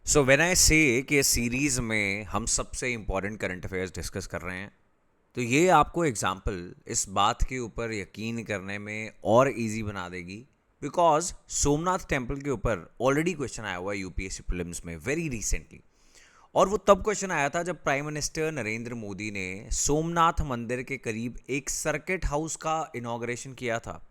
So when I से कि इस सीरीज़ में हम सबसे इम्पॉर्टेंट करंट अफेयर्स डिस्कस कर रहे हैं, तो ये आपको एग्जाम्पल इस बात के ऊपर यकीन करने में और इजी बना देगी। बिकॉज सोमनाथ टेम्पल के ऊपर ऑलरेडी क्वेश्चन आया हुआ है यूपीएससी प्रीलिम्स में वेरी रिसेंटली। और वो तब क्वेश्चन आया था जब प्राइम मिनिस्टर नरेंद्र मोदी ने सोमनाथ मंदिर के करीब एक सर्किट हाउस का इनॉग्रेशन किया था।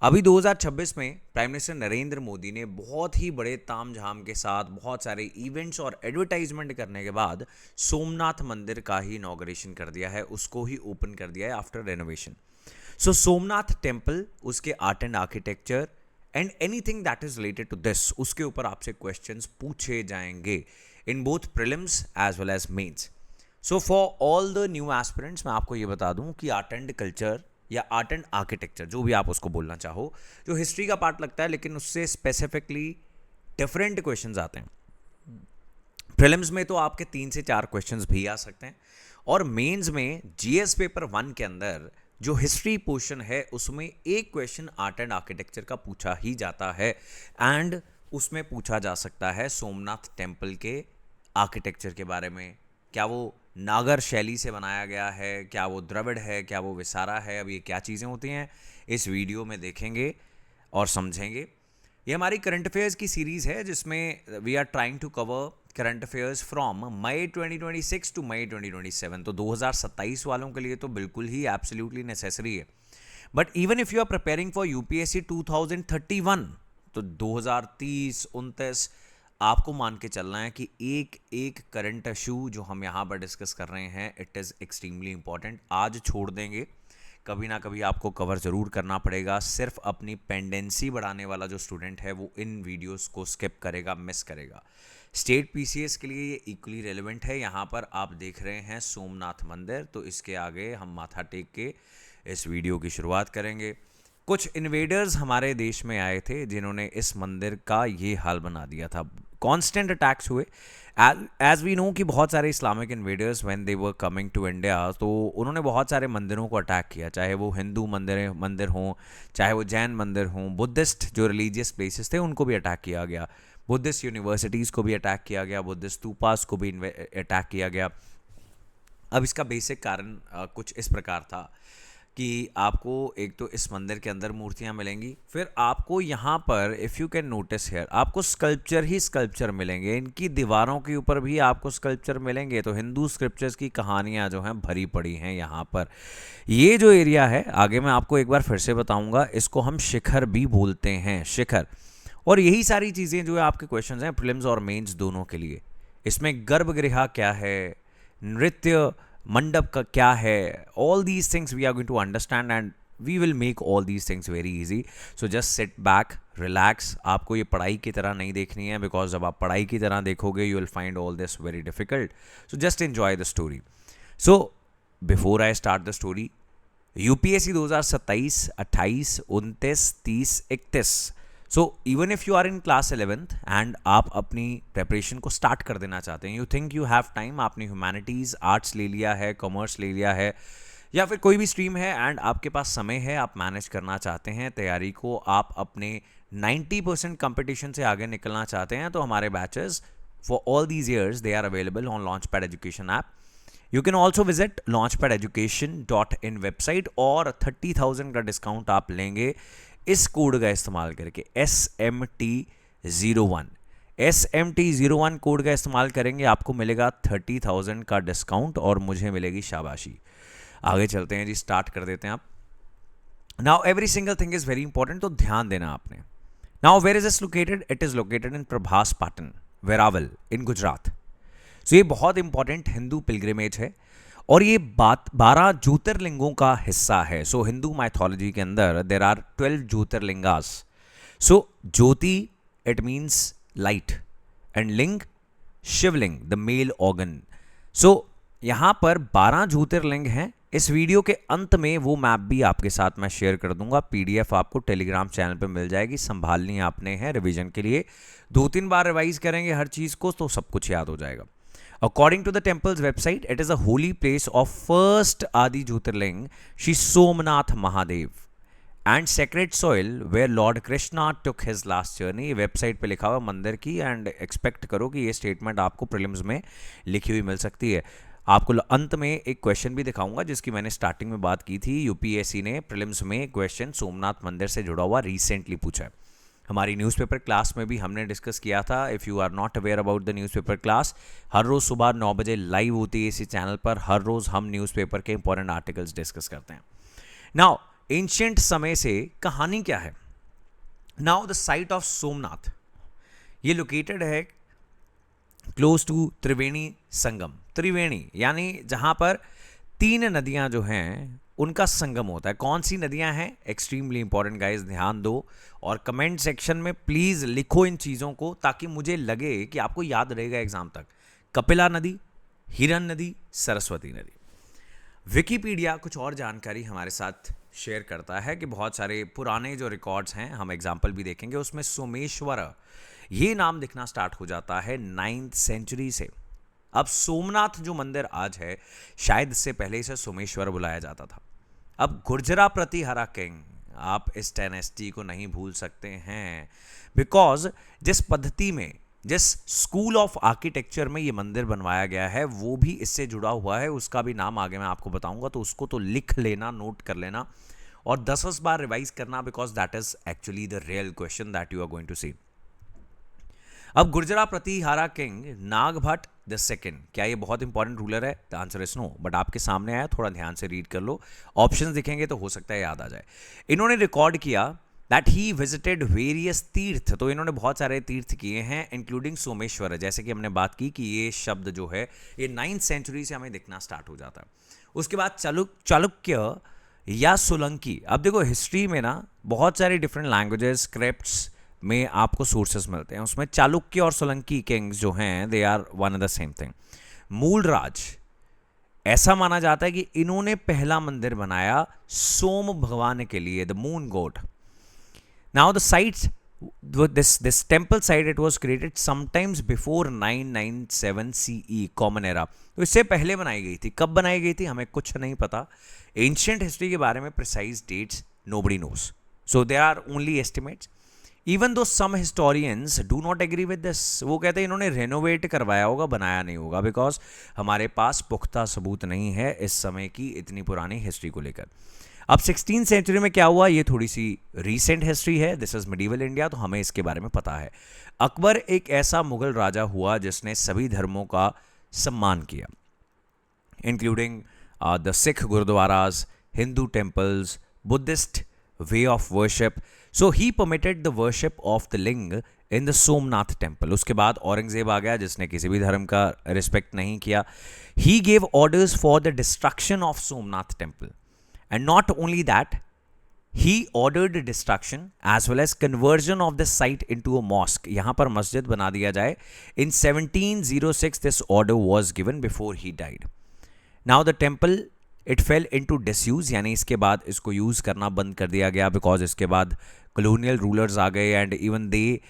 अभी 2026 में प्राइम मिनिस्टर नरेंद्र मोदी ने बहुत ही बड़े तामझाम के साथ बहुत सारे इवेंट्स और एडवर्टाइजमेंट करने के बाद सोमनाथ मंदिर का ही इनॉग्रेशन कर दिया है, उसको ही ओपन कर दिया है after renovation. So Somnath temple, उसके art and architecture and anything that is related to this, उसके ऊपर आपसे क्वेश्चंस पूछे जाएंगे in both prelims as well as mains. So for all the new aspirants मैं आपको ये बता दूं कि आर्ट एंड कल्चर या आर्ट एंड आर्किटेक्चर, जो भी आप उसको बोलना चाहो, जो हिस्ट्री का पार्ट लगता है, लेकिन उससे स्पेसिफिकली डिफरेंट क्वेश्चंस आते हैं। प्रीलिम्स में तो आपके 3 से 4 क्वेश्चंस भी आ सकते हैं, और मेंस में जीएस पेपर 1 के अंदर जो हिस्ट्री पोर्शन है उसमें एक क्वेश्चन आर्ट एंड आर्किटेक्चर का पूछा ही जाता है। एंड उसमें पूछा जा सकता है सोमनाथ टेम्पल के आर्किटेक्चर के बारे में। क्या वो नागर शैली से बनाया गया है, क्या वो द्रविड़ है, क्या वो विसारा है, अब ये क्या चीज़ें होती हैं इस वीडियो में देखेंगे और समझेंगे। ये हमारी करंट अफेयर्स की सीरीज़ है जिसमें we are trying to cover current affairs from May 2026 to May 2027। तो 2027 वालों के लिए तो बिल्कुल ही एब्सोल्युटली नेसेसरी है। But even if you are preparing for UPSC 2031, तो 2030-29 आपको मान के चलना है कि एक एक करंट इशू जो हम यहाँ पर डिस्कस कर रहे हैं, इट इज़ एक्सट्रीमली इंपॉर्टेंट। आज छोड़ देंगे, कभी ना कभी आपको कवर ज़रूर करना पड़ेगा। सिर्फ अपनी पेंडेंसी बढ़ाने वाला जो स्टूडेंट है वो इन वीडियोस को स्किप करेगा, मिस करेगा। स्टेट पीसीएस के लिए ये इक्वली रेलिवेंट है। यहाँ पर आप देख रहे हैं सोमनाथ मंदिर, तो इसके आगे हम माथा टेक के इस वीडियो की शुरुआत करेंगे। कुछ इन्वेडर्स हमारे देश में आए थे जिन्होंने इस मंदिर का ये हाल बना दिया था। कॉन्स्टेंट अटैक्स हुए, एज वी नो कि बहुत सारे Islamic invaders when they were coming to India, तो उन्होंने बहुत सारे मंदिरों को अटैक किया, चाहे वो हिंदू मंदिर हों, चाहे वो जैन मंदिर हों, बुद्धिस्ट जो रिलीजियस प्लेसेस थे उनको भी अटैक किया गया, बुद्धिस्ट यूनिवर्सिटीज़ को भी अटैक किया गया, बुद्धिस्ट स्तूपास को भी अटैक किया गया। अब इसका बेसिक कारण कुछ इस प्रकार था कि आपको एक तो इस मंदिर के अंदर मूर्तियां मिलेंगी, फिर आपको यहाँ पर if you can notice here आपको स्कल्पचर ही स्कल्पचर मिलेंगे, इनकी दीवारों के ऊपर भी आपको स्कल्पचर मिलेंगे। तो हिंदू स्क्रिप्चर्स की कहानियाँ जो हैं भरी पड़ी हैं यहाँ पर। ये जो एरिया है, आगे मैं आपको एक बार फिर से बताऊँगा, इसको हम शिखर भी बोलते हैं, शिखर। और यही सारी चीज़ें जो है आपके क्वेश्चन हैं प्रीलिम्स और मेंस दोनों के लिए। इसमें गर्भगृह क्या है, नृत्य मंडप का क्या है, all these things we are going to understand and we will make all these things very easy. So just sit back, relax. आपको ये पढ़ाई की तरह नहीं देखनी है, बिकॉज जब आप पढ़ाई की तरह देखोगे you will find all this very difficult. So just enjoy the story. So before I start the story, UPSC 2027, 28, 29, 30, 31। So even if you are in class 11th and आप अपनी प्रेपरेशन को स्टार्ट कर देना चाहते हैं, you think you have time, आपने humanities arts ले लिया है, कॉमर्स ले लिया है, या फिर कोई भी स्ट्रीम है एंड आपके पास समय है, आप मैनेज करना चाहते हैं तैयारी को, आप अपने 90% कंपटीशन से आगे निकलना चाहते हैं, तो हमारे batches for all these years they are available on Launchpad Education app. You can also visit launchpadeducation.in website, और 30,000 का डिस्काउंट आप लेंगे इस कोड का इस्तेमाल करके, SMT01। SMT01 कोड का इस्तेमाल करेंगे, आपको मिलेगा 30,000 का डिस्काउंट और मुझे मिलेगी शाबाशी। आगे चलते हैं जी, स्टार्ट कर देते हैं आप। Now every single thing is very important, तो ध्यान देना आपने। Now where is this located? It is located in Prabhas Patan, Veraval in Gujarat. So ये बहुत इंपॉर्टेंट हिंदू पिलग्रिमेज है, और ये 12 ज्योतिर्लिंगों का हिस्सा है। सो हिंदू माइथोलॉजी के अंदर there are 12 jyotirlingas. So jyoti it means light, and linga Shivling, the male organ. So यहाँ पर 12 ज्योतिर्लिंग हैं। इस वीडियो के अंत में वो मैप भी आपके साथ मैं शेयर कर दूंगा, पीडीएफ आपको टेलीग्राम चैनल पे मिल जाएगी, संभालनी आपने है रिवीजन के लिए। 2-3 बार रिवाइज करेंगे हर चीज़ को तो सब कुछ याद हो जाएगा। According to the temple's website, it is a holy place of first Adi Jyotirling, Shri Somnath Mahadev. And sacred soil where Lord Krishna took his last journey. ये वेबसाइट पे लिखा हुआ मंदिर की, एंड एक्सपेक्ट करो कि ये स्टेटमेंट आपको प्रीलिम्स में लिखी हुई मिल सकती है। आपको अंत में एक क्वेश्चन भी दिखाऊंगा जिसकी मैंने स्टार्टिंग में बात की थी। यूपीएससी ने प्रीलिम्स में क्वेश्चन सोमनाथ मंदिर से जुड़ा हुआ रिसेंटली पूछा है। हमारी न्यूज़पेपर क्लास में भी हमने डिस्कस किया था। If you are not aware about the newspaper class, हर रोज़ सुबह 9 बजे लाइव होती है इसी चैनल पर। हर रोज़ हम न्यूज़पेपर के इंपॉर्टेंट आर्टिकल्स डिस्कस करते हैं। नाउ एंशिएंट समय से कहानी क्या है। Now the site of Somnath, ये लोकेटेड है क्लोज टू त्रिवेणी संगम। त्रिवेणी यानी जहां पर 3 नदियां जो हैं उनका संगम होता है। कौन सी नदियां हैं, एक्सट्रीमली इंपॉर्टेंट गाइस, ध्यान दो और कमेंट सेक्शन में प्लीज लिखो इन चीजों को ताकि मुझे लगे कि आपको याद रहेगा एग्जाम तक। कपिला नदी, हिरन नदी, सरस्वती नदी। विकिपीडिया कुछ और जानकारी हमारे साथ शेयर करता है कि बहुत सारे पुराने जो रिकॉर्ड्स हैं, हम एग्जाम्पल भी देखेंगे, उसमें सोमेश्वर ये नाम दिखना स्टार्ट हो जाता है 9th सेंचुरी से। अब सोमनाथ जो मंदिर आज है, शायद इससे पहले इसे सोमेश्वर बुलाया जाता था। अब गुर्जरा प्रतिहारा किंग, आप इस डायनेस्टी को नहीं भूल सकते हैं, बिकॉज जिस पद्धति में, जिस स्कूल ऑफ आर्किटेक्चर में ये मंदिर बनवाया गया है वो भी इससे जुड़ा हुआ है। उसका भी नाम आगे मैं आपको बताऊंगा, तो उसको तो लिख लेना, नोट कर लेना और 10 बार रिवाइज करना, because that is actually the real question that you are going to see. अब Gurjara Pratihara king Nagabhata the second, क्या ये बहुत इंपॉर्टेंट रूलर है? The answer is no, but आपके सामने आया, थोड़ा ध्यान से रीड कर लो, ऑप्शंस दिखेंगे तो हो सकता है याद आ जाए। इन्होंने रिकॉर्ड किया दैट ही विजिटेड वेरियस तीर्थ, तो इन्होंने बहुत सारे तीर्थ किए हैं इंक्लूडिंग सोमेश्वर। जैसे कि हमने बात की कि ये शब्द जो है ये 9th सेंचुरी से हमें दिखना स्टार्ट हो जाता है। उसके बाद चालुक्य या सोलंकी। अब देखो हिस्ट्री में ना बहुत सारे डिफरेंट लैंग्वेजेस, स्क्रिप्ट्स में आपको सोर्सेस मिलते हैं। उसमें चालुक्य और सोलंकी किंग्स जो हैं they are one and the same thing. Mul Raj, ऐसा माना जाता है कि इन्होंने पहला मंदिर बनाया सोम भगवान के लिए, the moon God. Now the sites, this temple site, it was created sometimes before 997 CE common era. तो इससे पहले बनाई गई थी। कब बनाई गई थी हमें कुछ नहीं पता। एंशिएंट हिस्ट्री के बारे में precise dates nobody knows, so they are only estimates। Even though some historians do not agree with this, वो कहते हैं इन्होंने रेनोवेट करवाया होगा, बनाया नहीं होगा, बिकॉज हमारे पास पुख्ता सबूत नहीं है इस समय की इतनी पुरानी हिस्ट्री को लेकर। अब 16th सेंचुरी में क्या हुआ, ये थोड़ी सी रीसेंट हिस्ट्री है, दिस इज मिडीवल इंडिया, तो हमें इसके बारे में पता है। अकबर एक ऐसा मुगल राजा हुआ जिसने सभी धर्मों का सम्मान किया, including the Sikh gurdwaras, Hindu temples, Buddhist way of worship. So he permitted the worship of the लिंग इन द सोमनाथ टेम्पल। उसके बाद औरंगजेब आ गया जिसने किसी भी धर्म का रिस्पेक्ट नहीं किया। He gave orders for the destruction of Somnath temple, and not only that, he ordered destruction as well as conversion of the site into a mosque। यहां पर मस्जिद बना दिया जाए। In 1706 this order was given before he died। Now the temple it fell into disuse, यानी इसके बाद इसको यूज करना बंद कर दिया गया, बिकॉज इसके बाद colonial rulers आ गए and even they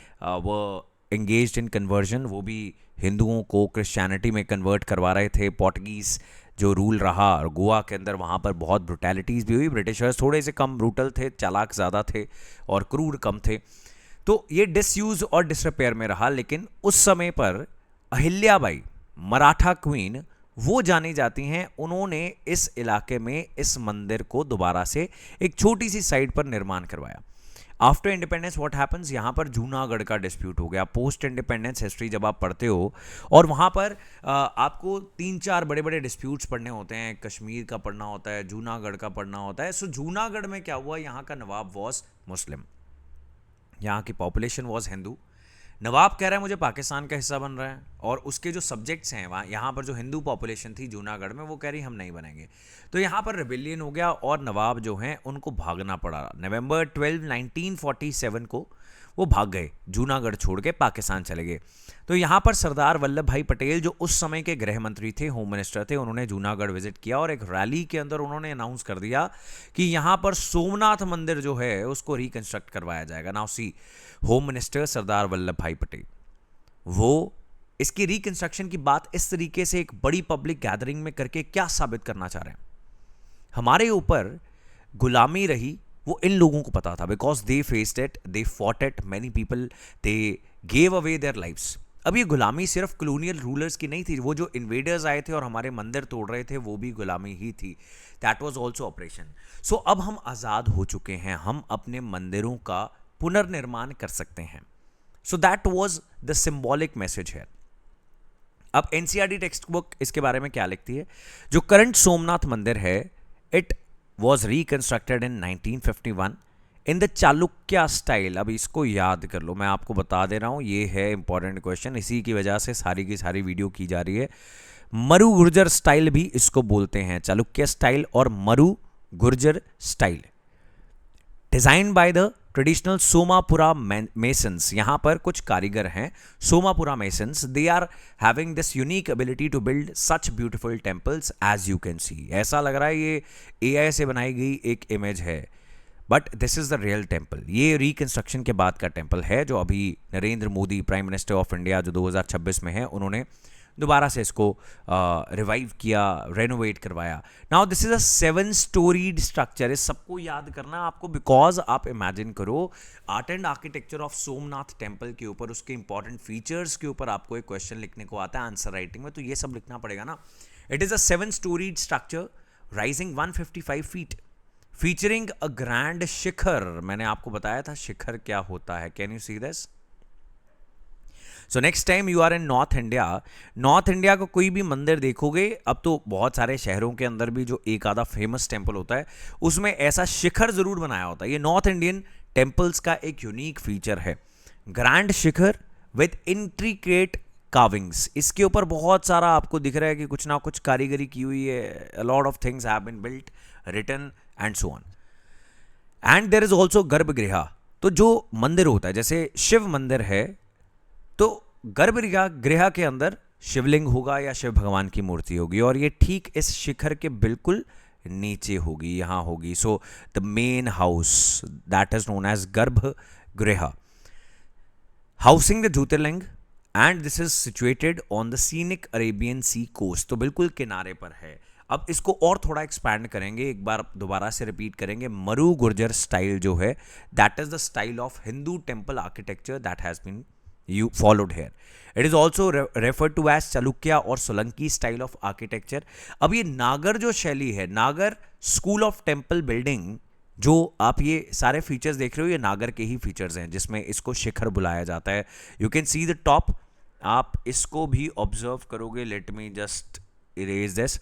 were engaged in conversion। वो भी हिंदुओं को क्रिश्चियनिटी में कन्वर्ट करवा रहे थे। पोर्टुगीज जो रूल रहा और गोवा के अंदर, वहाँ पर बहुत ब्रुटैलिटीज़ भी हुई। ब्रिटिशर्स थोड़े से कम ब्रूटल थे, चालाक ज़्यादा थे और क्रूर कम थे। तो ये डिसयूज और डिसरिपेयर में रहा। लेकिन उस समय पर अहिल्याबाई, मराठा क्वीन, वो जानी जाती हैं, उन्होंने इस इलाके में इस मंदिर को दोबारा से एक छोटी सी साइट पर निर्माण करवाया। आफ्टर इंडिपेंडेंस व्हाट हैपन्स, यहाँ पर जूनागढ़ का डिस्प्यूट हो गया। पोस्ट इंडिपेंडेंस हिस्ट्री जब आप पढ़ते हो और वहाँ पर आपको 3-4 बड़े बड़े डिस्प्यूट्स पढ़ने होते हैं। कश्मीर का पढ़ना होता है, जूनागढ़ का पढ़ना होता है। सो जूनागढ़ में क्या हुआ, यहाँ का नवाब वॉज मुस्लिम, यहाँ की पॉपुलेशन वॉज हिंदू। नवाब कह रहा है मुझे पाकिस्तान का हिस्सा बन रहा है, और उसके जो सब्जेक्ट्स हैं वहाँ, यहाँ पर जो हिंदू पॉपुलेशन थी जूनागढ़ में, वो कह रही हम नहीं बनेंगे। तो यहाँ पर रिबेलियन हो गया और नवाब जो हैं उनको भागना पड़ा। नवंबर 12, 1947 को वो भाग गए, जूनागढ़ छोड़ के पाकिस्तान चले गए। तो यहाँ पर सरदार वल्लभ भाई पटेल जो उस समय के गृह मंत्री थे, होम मिनिस्टर थे, उन्होंने जूनागढ़ विजिट किया और एक रैली के अंदर उन्होंने अनाउंस कर दिया कि यहाँ पर सोमनाथ मंदिर जो है उसको रिकंस्ट्रक्ट करवाया जाएगा। Now see, home minister Sardar Vallabh भाई पटेल, वो इसकी रिकंस्ट्रक्शन की बात इस तरीके से एक बड़ी पब्लिक गैदरिंग में करके क्या साबित करना चाह रहे हैं? हमारे ऊपर गुलामी रही वो इन लोगों को पता था, because they faced it, they fought it, many people they gave away their lives. अब ये गुलामी सिर्फ कॉलोनियल रूलर्स की नहीं थी, वो जो इन्वेडर्स आए थे और हमारे मंदिर तोड़ रहे थे वो भी गुलामी ही थी। That was also operation. So अब हम आज़ाद हो चुके हैं, हम अपने मंदिरों का पुनर्निर्माण कर सकते हैं। So that was the symbolic message है। अब एनसीईआरटी टेक्स्ट बुक इसके बारे में क्या लिखती है? जो करंट सोमनाथ मंदिर है, it was reconstructed in 1951 in the Chalukya style. अब इसको याद कर लो, मैं आपको बता दे रहा हूं, ये है इंपॉर्टेंट क्वेश्चन, इसी की वजह से सारी की सारी वीडियो की जा रही है। मरु गुर्जर स्टाइल भी इसको बोलते हैं, चालुक्य स्टाइल और Maru Gurjar style. Design by the traditional Somapura masons. यहां पर कुछ कारीगर हैं Somapura masons, they are having this unique ability to build such beautiful temples as you can see. ऐसा लग रहा है ये एआई से बनाई गई एक इमेज है, but this is the real temple. ये रिकंस्ट्रक्शन के बाद का टेम्पल है, जो अभी Narendra Modi prime minister of India जो 2026 में है, उन्होंने दोबारा से इसको रिवाइव किया, रेनोवेट करवाया। Now this is a 7 storied structure. इस सबको याद करना आपको, बिकॉज आप इमेजिन करो art and architecture of Somnath temple के ऊपर, उसके इंपॉर्टेंट फीचर्स के ऊपर आपको एक क्वेश्चन लिखने को आता है आंसर राइटिंग में, तो ये सब लिखना पड़ेगा ना। It is a 7 storied structure rising 155 feet, featuring a grand shikhar. मैंने आपको बताया था शिखर क्या होता है। Can you see this? So next time you are in North India, North India का कोई भी मंदिर देखोगे, अब तो बहुत सारे शहरों के अंदर भी जो एक आधा फेमस टेम्पल होता है उसमें ऐसा शिखर जरूर बनाया होता है। ये नॉर्थ इंडियन टेम्पल्स का एक यूनिक फीचर है, grand Shikhar with intricate carvings. इसके ऊपर बहुत सारा आपको दिख रहा है कि कुछ ना कुछ कारीगरी की हुई है, a lot of things have been built, written and so on. And there is also garbhagriha. तो जो मंदिर होता है, जैसे शिव मंदिर है, तो गर्भगृह के अंदर शिवलिंग होगा या शिव भगवान की मूर्ति होगी, और ये ठीक इस शिखर के बिल्कुल नीचे होगी, यहां होगी। So the main house that is known as garbhagriha, housing the jyotirlinga, and this is situated on the scenic Arabian sea coast. तो बिल्कुल किनारे पर है। अब इसको और थोड़ा एक्सपैंड करेंगे, एक बार दोबारा से रिपीट करेंगे। मरु गुर्जर स्टाइल जो है, that is the style of Hindu temple architecture that has been you followed here. It is also referred to as Chalukya और सोलंकी स्टाइल ऑफ आर्किटेक्चर। अब ये नागर जो शैली है, नागर स्कूल ऑफ टेम्पल बिल्डिंग, जो आप ये सारे फीचर्स देख रहे हो, ये नागर के ही फीचर्स हैं, जिसमें इसको शिखर बुलाया जाता है। You can see the top, आप इसको भी ऑब्जर्व करोगे। Let me just erase this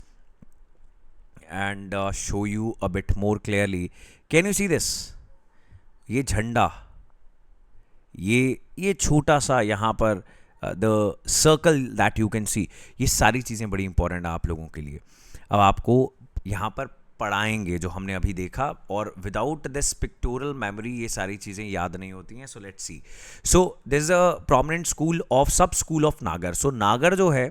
and show you a bit more clearly. Can you see this? ये झंडा, ये छोटा सा यहाँ पर the circle that you can सी, ये सारी चीज़ें बड़ी इंपॉर्टेंट है आप लोगों के लिए। अब आपको यहाँ पर पढ़ाएंगे जो हमने अभी देखा, और विदाउट दिस पिक्टोरल मेमोरी ये सारी चीज़ें याद नहीं होती हैं। So let's see. So this is a prominent school of सब स्कूल ऑफ नागर। सो नागर जो है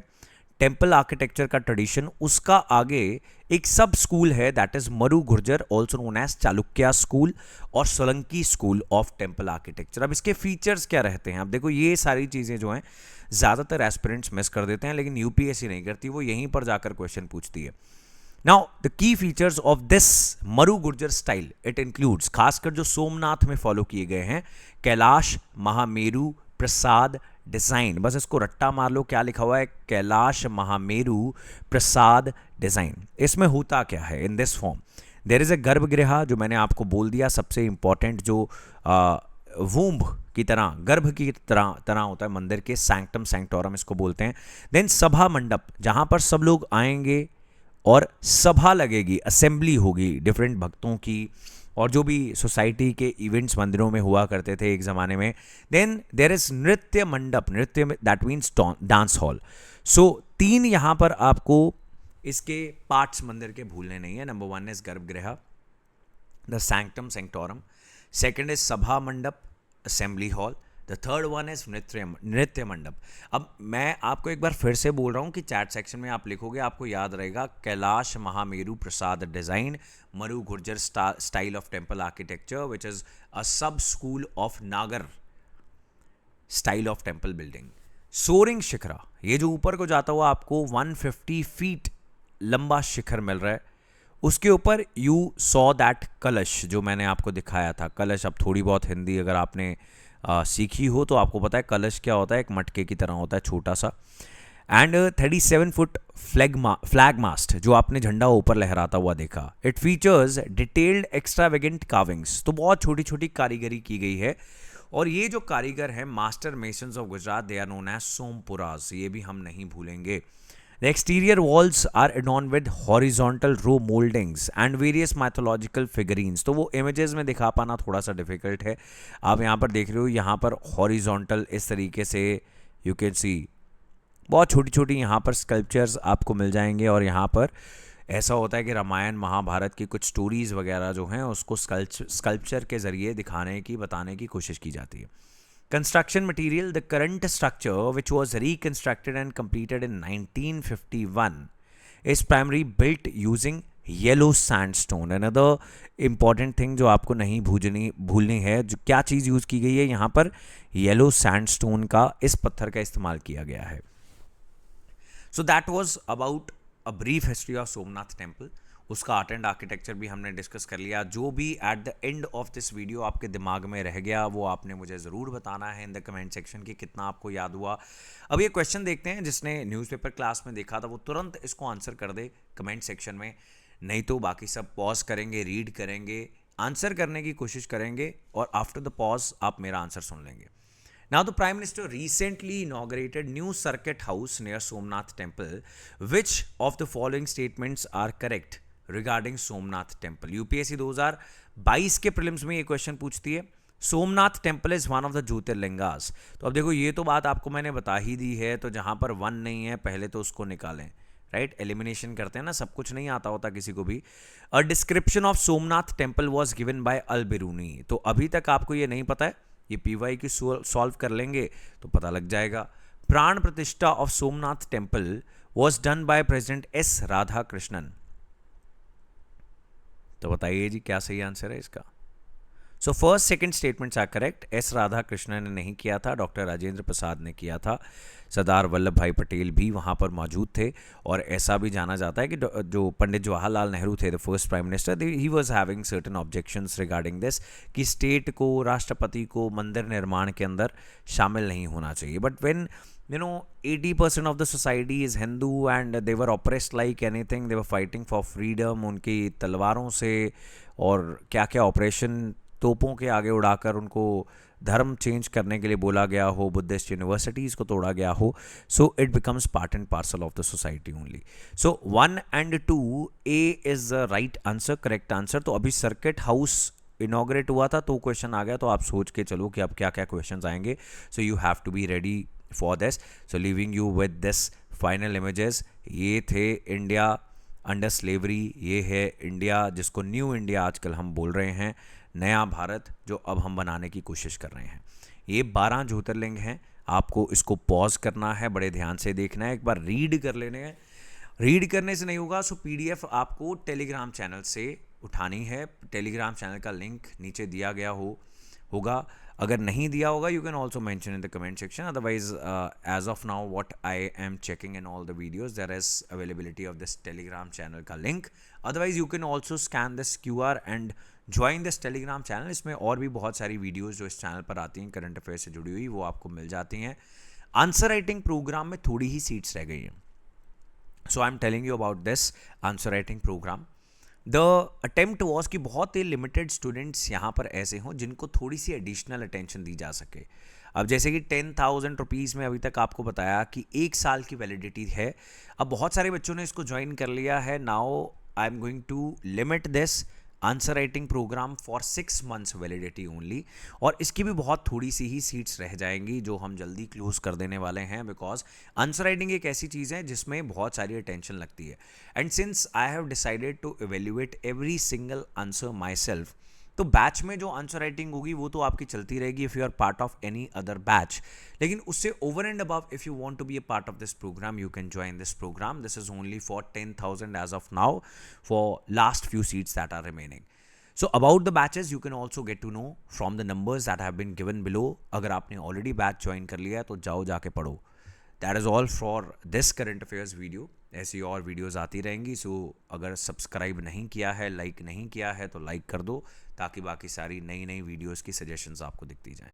टेम्पल आर्किटेक्चर का ट्रेडिशन, उसका आगे एक सब स्कूल है that is Maru Gurjar, also known as Chalukya school और Solanki school of temple architecture. अब इसके फीचर्स क्या रहते हैं? अब देखो, ये सारी चीज़ें जो हैं ज़्यादातर एस्पिरेंट्स मिस कर देते हैं, लेकिन यूपीएससी नहीं करती, वो यहीं पर जाकर क्वेश्चन पूछती है। Now the key features of this Maru Gurjar style, it includes, खासकर जो सोमनाथ में फॉलो किए गए हैं, कैलाश महामेरु प्रसाद डिजाइन। बस इसको रट्टा मार लो, क्या लिखा हुआ है? कैलाश महामेरु प्रसाद डिजाइन। इसमें होता क्या है? In this form there is a garbhagriha, जो मैंने आपको बोल दिया, सबसे इंपॉर्टेंट, जो वूम्ब की तरह, गर्भ की तरह होता है मंदिर के, सैंक्टम सैंक्टोरम इसको बोलते हैं। देन सभा मंडप, जहां पर सब लोग आएंगे और सभा लगेगी, असेंबली होगी डिफरेंट भक्तों की, और जो भी सोसाइटी के इवेंट्स मंदिरों में हुआ करते थे एक ज़माने में। देन देयर इज नृत्य मंडप, नृत्य दैट मीन्स डांस हॉल। सो 3 यहाँ पर आपको इसके पार्ट्स मंदिर के भूलने नहीं है। नंबर 1 इज गर्भगृह, द सैंक्टम सैंक्टोरम, सेकेंड इज सभा मंडप, assembly hall, the third one is नृत्य मंडप। अब मैं आपको एक बार फिर से बोल रहा हूँ कि चैट सेक्शन में आप लिखोगे, आपको याद रहेगा, Kailash Mahameru Prasad design, Maru Gurjar style of temple architecture, which is a sub school of Nagara style of temple building. Soaring shikhara, ये जो ऊपर को जाता हुआ आपको 150 फीट लंबा शिखर मिल रहा है, उसके ऊपर यू सॉ दैट कलश, जो मैंने आपको दिखाया था कलश। अब थोड़ी बहुत हिंदी अगर आपने सीखी हो तो आपको पता है कलश क्या होता है, एक मटके की तरह होता है छोटा सा। एंड 37 फुट फ्लैग मास्ट, जो आपने झंडा ऊपर लहराता हुआ देखा। It features detailed extravagant carvings, तो बहुत छोटी छोटी कारीगरी की गई है। और ये जो कारीगर हैं master masons of Gujarat, they are known as Sompuras, ये भी हम नहीं भूलेंगे। The exterior walls are adorned with horizontal row moldings and various mythological figurines। तो वो images में दिखा पाना थोड़ा सा difficult है। आप यहाँ पर देख रहे हो, यहाँ पर horizontal इस तरीके से you can see बहुत छोटी छोटी यहाँ पर स्कल्पचर्स आपको मिल जाएंगे। और यहाँ पर ऐसा होता है कि रामायण महाभारत की कुछ स्टोरीज वगैरह जो हैं उसको स्कल्पचर के ज़रिए दिखाने की, बताने की कोशिश की जाती है। Construction material, the current structure, which was reconstructed and completed in 1951, is primarily built using yellow sandstone। Another important thing जो आपको नहीं भूलनी है, जो क्या चीज़ यूज़ की गई है यहाँ पर, येलो सैंडस्टोन का, इस पत्थर का इस्तेमाल किया गया है। So that was about a brief history of Somnath temple. उसका आर्ट एंड आर्किटेक्चर भी हमने डिस्कस कर लिया। जो भी at the end of this video आपके दिमाग में रह गया वो आपने मुझे ज़रूर बताना है इन द कमेंट सेक्शन कि कितना आपको याद हुआ। अब ये क्वेश्चन देखते हैं, जिसने न्यूज़पेपर क्लास में देखा था वो तुरंत इसको आंसर कर दे कमेंट सेक्शन में, नहीं तो बाकी सब पॉज करेंगे, रीड करेंगे, आंसर करने की कोशिश करेंगे और आफ्टर द पॉज आप मेरा आंसर सुन लेंगे। Now, the Prime Minister recently inaugurated new circuit house near Somnath Temple. Which of the following statements are correct regarding Somnath Temple? UPSC 2022 के प्रीलिम्स में ये क्वेश्चन पूछती है। Somnath temple is one of the jyotirlingas. तो अब देखो, ये तो बात आपको मैंने बता ही दी है, तो जहां पर वन नहीं है पहले तो उसको निकालें, राइट? एलिमिनेशन करते हैं ना, सब कुछ नहीं आता होता किसी को भी। A description of Somnath temple was given by Al Biruni. तो अभी तक आपको ये नहीं पता है, ये पीवाई की सॉल्व कर लेंगे तो पता लग जाएगा। Pran pratishtha of Somnath temple was done by President S Radhakrishnan. तो बताइए जी क्या सही आंसर है इसका? So first second statements are correct. S Radhakrishnan ने नहीं किया था, डॉक्टर राजेंद्र प्रसाद ने किया था। सरदार वल्लभ भाई पटेल भी वहाँ पर मौजूद थे। और ऐसा भी जाना जाता है कि जो पंडित जवाहरलाल नेहरू थे, the first prime minister, he was having certain objections regarding this कि स्टेट को, राष्ट्रपति को मंदिर निर्माण के अंदर शामिल नहीं होना चाहिए। But when 80% of the society is Hindu and they were oppressed like anything, they were fighting for freedom, उनकी तलवारों से और क्या क्या ऑपरेशन, तोपों के आगे उड़ाकर उनको धर्म चेंज करने के लिए बोला गया हो, बुद्धिस्ट यूनिवर्सिटीज़ को तोड़ा गया हो, so it becomes part and parcel of the society only. So 1 and 2 A is the right answer, correct answer. तो अभी सर्किट हाउस इनॉग्रेट हुआ था तो क्वेश्चन आ गया, तो आप सोच के चलो कि अब क्या क्या क्वेश्चन आएंगे। So you have to be ready for this. So leaving you with this final images. ये थे इंडिया अंडर स्लेवरी, ये है इंडिया जिसको न्यू इंडिया आजकल हम बोल रहे हैं, नया भारत जो अब हम बनाने की कोशिश कर रहे हैं। ये 12 ज्योतिर्लिंग हैं। आपको इसको पॉज करना है, बड़े ध्यान से देखना है, एक बार रीड कर लेने हैं। रीड करने से नहीं होगा, सो पीडीएफ आपको टेलीग्राम चैनल से उठानी है। टेलीग्राम चैनल का लिंक नीचे दिया गया होगा। अगर नहीं दिया होगा, you can also mention in the comment section. Otherwise as of now what I am checking in all the videos, there is availability of this Telegram channel का लिंक। Otherwise you can also scan this QR and join this Telegram channel. इसमें और भी बहुत सारी videos जो इस channel पर आती हैं करंट अफेयर से जुड़ी हुई, वो आपको मिल जाती हैं। आंसर राइटिंग प्रोग्राम में थोड़ी ही सीट्स रह गई हैं, so I am telling you about this answer writing program. The attempt was कि बहुत ही लिमिटेड स्टूडेंट्स यहाँ पर ऐसे हों जिनको थोड़ी सी एडिशनल अटेंशन दी जा सके। अब जैसे कि 10,000 रुपीज़ में अभी तक आपको बताया कि 1 साल की वैलिडिटी है। अब बहुत सारे बच्चों ने इसको ज्वाइन कर लिया है। Now I am going to limit this answer writing program for 6 months validity only. और इसकी भी बहुत थोड़ी सी ही सीट्स रह जाएंगी जो हम जल्दी क्लोज कर देने वाले हैं, बिकॉज आंसर राइटिंग एक ऐसी चीज़ है जिसमें बहुत सारी अटेंशन लगती है। And since I have decided to evaluate every single answer myself, तो बैच में जो आंसर राइटिंग होगी वो तो आपकी चलती रहेगी if you are part of any other batch. लेकिन उससे over and above if you want to be a part of this program, you can join this program. This is only for 10,000 as of now for last few seats that are remaining. So about the batches you can also get to know from the numbers that have been given below. अगर आपने already batch join कर लिया है तो जाओ जाके पढ़ो। That is all for this current affairs video. ऐसी और वीडियोस आती रहेंगी। सो अगर सब्सक्राइब नहीं किया है, लाइक नहीं किया है, तो लाइक कर दो ताकि बाकी सारी नई नई वीडियोस की सजेशंस आपको दिखती जाएं।